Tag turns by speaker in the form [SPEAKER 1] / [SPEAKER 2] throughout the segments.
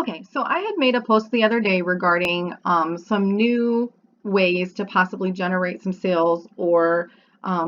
[SPEAKER 1] Okay, so I had made a post the other day regarding some new ways to possibly generate some sales or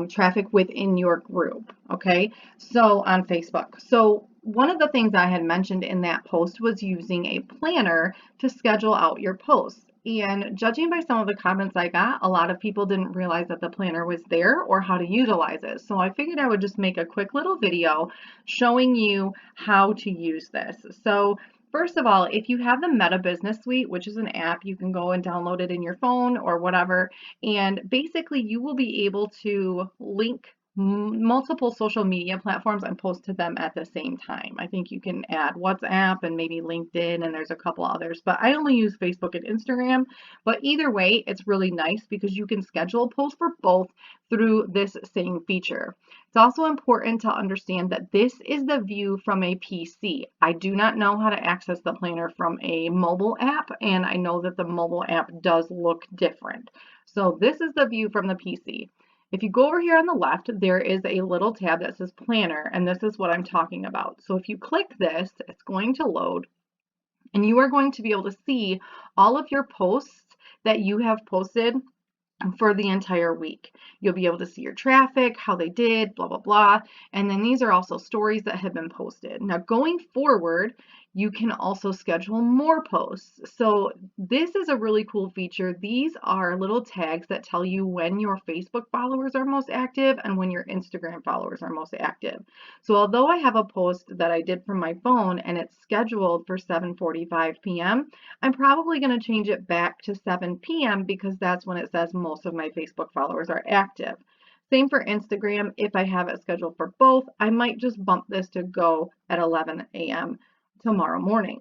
[SPEAKER 1] traffic within your group. Okay, so on Facebook. So one of the things I had mentioned in that post was using a planner to schedule out your posts. And judging by some of the comments I got, a lot of people didn't realize that the planner was there or how to utilize it. So I figured I would just make a quick little video showing you how to use this. So first of all, if you have the Meta Business Suite, which is an app, you can go and download it in your phone or whatever. And basically, you will be able to link multiple social media platforms and post to them at the same time. I think you can add WhatsApp and maybe LinkedIn, and there's a couple others, but I only use Facebook and Instagram. But either way, it's really nice because you can schedule posts for both through this same feature. It's also important to understand that this is the view from a PC. I do not know how to access the planner from a mobile app, and I know that the mobile app does look different. So this is the view from the PC. If you go over here on the left, there is a little tab that says Planner, and this is what I'm talking about. So if you click this, it's going to load, and you are going to be able to see all of your posts that you have posted for the entire week. You'll be able to see your traffic, how they did, blah, blah, blah. And then these are also stories that have been posted. Now, going forward, you can also schedule more posts. So this is a really cool feature. These are little tags that tell you when your Facebook followers are most active and when your Instagram followers are most active. So although I have a post that I did from my phone and it's scheduled for 7:45 p.m., I'm probably going to change it back to 7 p.m. because that's when it says most of my Facebook followers are active. Same for Instagram. If I have it scheduled for both, I might just bump this to go at 11 a.m. tomorrow morning.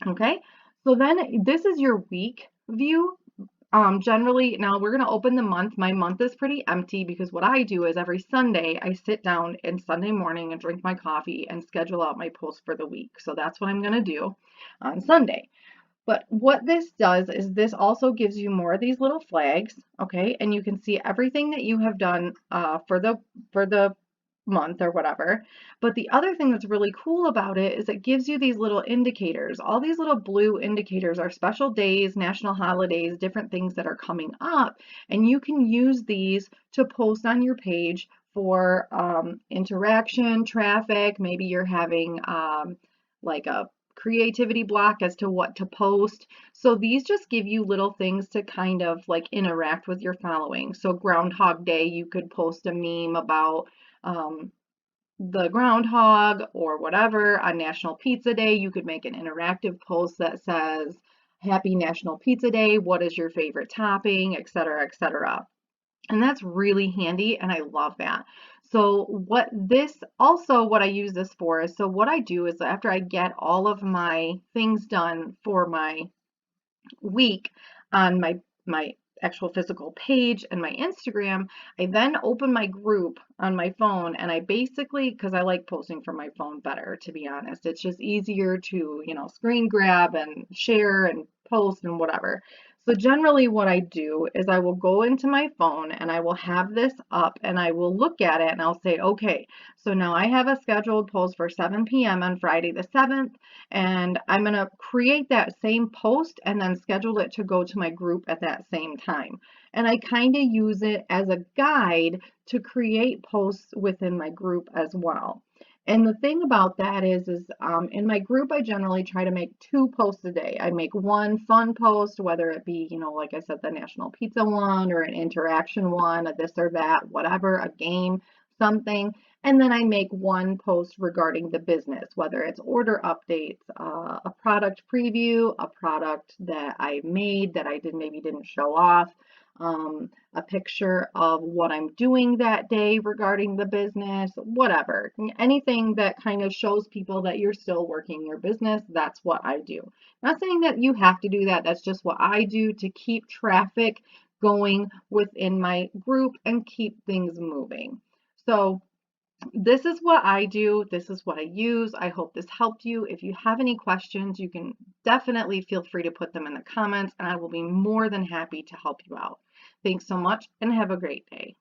[SPEAKER 1] Okay, so then this is your week view. Generally, now we're going to open the month. My month is pretty empty because what I do is every Sunday I sit down in Sunday morning and drink my coffee and schedule out my posts for the week. So that's what I'm going to do on Sunday. But what this does is this also gives you more of these little flags, okay? And you can see everything that you have done for the month or whatever. But the other thing that's really cool about it is it gives you these little indicators. All these little blue indicators are special days, national holidays, different things that are coming up, and you can use these to post on your page for interaction, traffic. Maybe you're having like a creativity block as to what to post. So these just give you little things to kind of like interact with your following. So Groundhog Day, you could post a meme about um, the groundhog or whatever. On National Pizza Day, you could make an interactive post that says, Happy National Pizza Day, what is your favorite topping, etc., etc. And that's really handy, and I love that. So what I use this for is, so what I do is after I get all of my things done for my week on my actual physical page and my Instagram, I then open my group on my phone, and I basically, because I like posting from my phone better, to be honest. It's just easier to, screen grab and share and post and whatever. So generally what I do is I will go into my phone and I will have this up and I will look at it and I'll say, okay, so now I have a scheduled post for 7 p.m. on Friday the 7th, and I'm going to create that same post and then schedule it to go to my group at that same time. And I kind of use it as a guide to create posts within my group as well. And the thing about that is in my group, I generally try to make 2 posts a day. I make one fun post, whether it be, like I said, the National Pizza one or an interaction one, a this or that, whatever, a game, something. And then I make one post regarding the business, whether it's order updates, a product preview, a product that I made that I maybe didn't show off, a picture of what I'm doing that day regarding the business, whatever. Anything that kind of shows people that you're still working your business, that's what I do. Not saying that you have to do that. That's just what I do to keep traffic going within my group and keep things moving. So this is what I do. This is what I use. I hope this helped you. If you have any questions, you can definitely feel free to put them in the comments, and I will be more than happy to help you out. Thanks so much and have a great day.